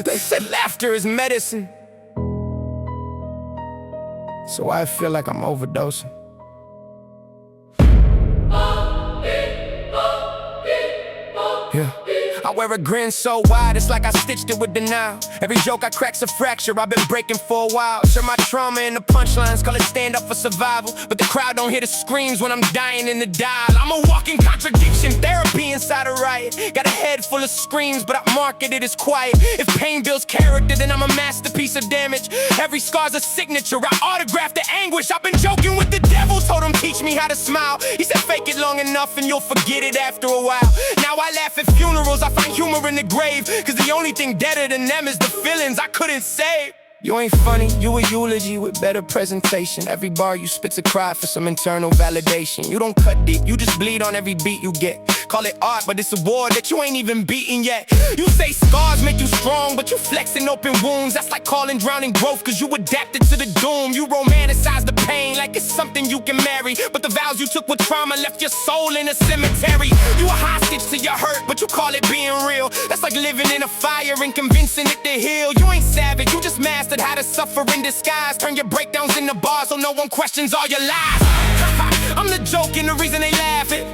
They said laughter is medicine, so I feel like I'm overdosing. Yeah. I wear a grin so wide, it's like I stitched it with denial. Every joke I crack's a fracture, I've been breaking for a while. Share my trauma in the punchlines, call it stand up for survival. But the crowd don't hear the screams when I'm dying in the dial. I'm a walking contradiction, therapy inside a riot. Got a head full of screams, but I market it as quiet. If pain builds character, then I'm a masterpiece of damage. Every scar's a signature, I autograph the anguish. I've been joking with the devil, told him teach me how to smile. He said fake it long enough and you'll forget it after a while. Now I laugh at funerals, I find humor in the grave, cause the only thing deader than them is the feelings I couldn't save. You ain't funny, you a eulogy with better presentation. Every bar you spit's a cry for some internal validation. You don't cut deep, you just bleed on every beat you get. Call it art, but it's a war that you ain't even beaten yet. You say scars make you strong, but you flexing open wounds. That's like calling drowning growth, cause you adapted to the doom. You romanticize the pain like it's something you can marry, but the vows you took with trauma left your soul in a cemetery. You a hostage to your hurt, but you call it being real. That's like living in a fire and convincing it to heal. You ain't savage, you just mastered how to suffer in disguise. Turn your breakdowns into bars so no one questions all your lies. I'm the joke and the reason they laughing.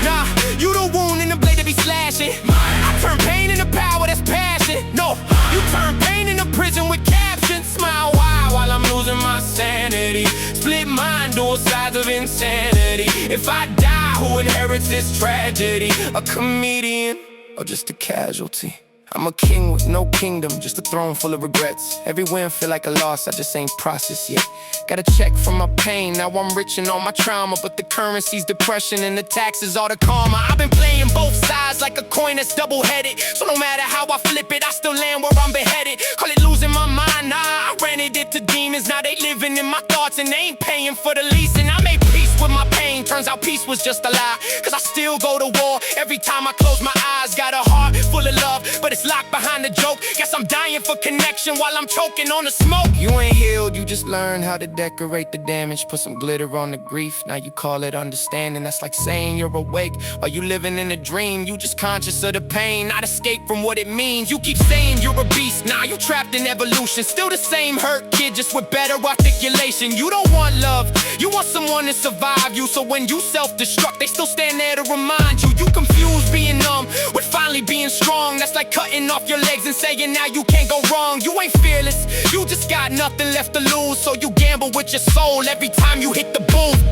Nah, you the wound and the blade that be slashing. I turn pain into power, that's passion. No, you turn pain into prison with captions. Smile wide while I'm losing my sanity. Split mind, dual sides of insanity. If I die, who inherits this tragedy? A comedian or just a casualty? I'm a king with no kingdom, just a throne full of regrets. Every win feel like a loss, I just ain't processed yet. Got a check from my pain, now I'm rich in all my trauma. But the currency's depression and the taxes all the karma. I've been playing both sides like a coin that's double-headed. So no matter how I flip it, I still land where I'm beheaded. Call it losing my mind, nah, I rented it to demons. Now they living in my thoughts and they ain't paying for the lease. And I made peace with my pain, turns out peace was just a lie. Cause I still go to war every time I close my eyes. Got a heart full of love, but it's locked behind the joke. Guess I'm dying for connection while I'm choking on the smoke. You ain't healed, you just learned how to decorate the damage. Put some glitter on the grief, now you call it understanding. That's like saying you're awake while you living in a dream. You just conscious of the pain, not escape from what it means. You keep saying you're a beast, now you trapped in evolution. Still the same hurt kid, just with better articulation. You don't want love, you want someone to survive you. So when you self-destruct, they still stand there to remind you. You confuse being numb with finally being strong. That's like cutting off your legs and saying now you can't go wrong. You ain't fearless, you just got nothing left to lose. So you gamble with your soul every time you hit the booth.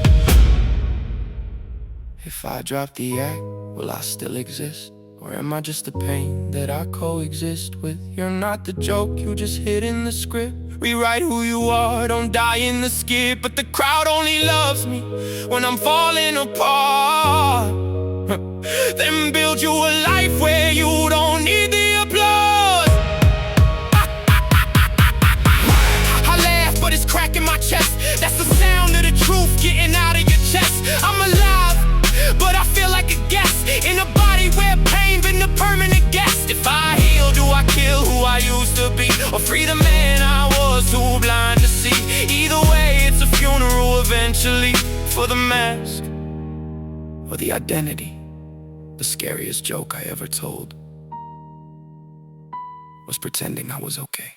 If I drop the act, will I still exist? Or am I just the pain that I coexist with? You're not the joke, you just hid in the script. Rewrite who you are, don't die in the skit. But the crowd only loves me when I'm falling apart. Then build you a life where you don't need the applause. I laugh, but it's cracking my chest. That's the sound of the truth getting out of your chest. I'm alive, but I feel like a guest in a body where pain been a permanent guest. If I heal, do I kill who I used to be, or free the man I was too blind to see? Either way, it's a funeral eventually, for the mask or the identity. The scariest joke I ever told was pretending I was okay.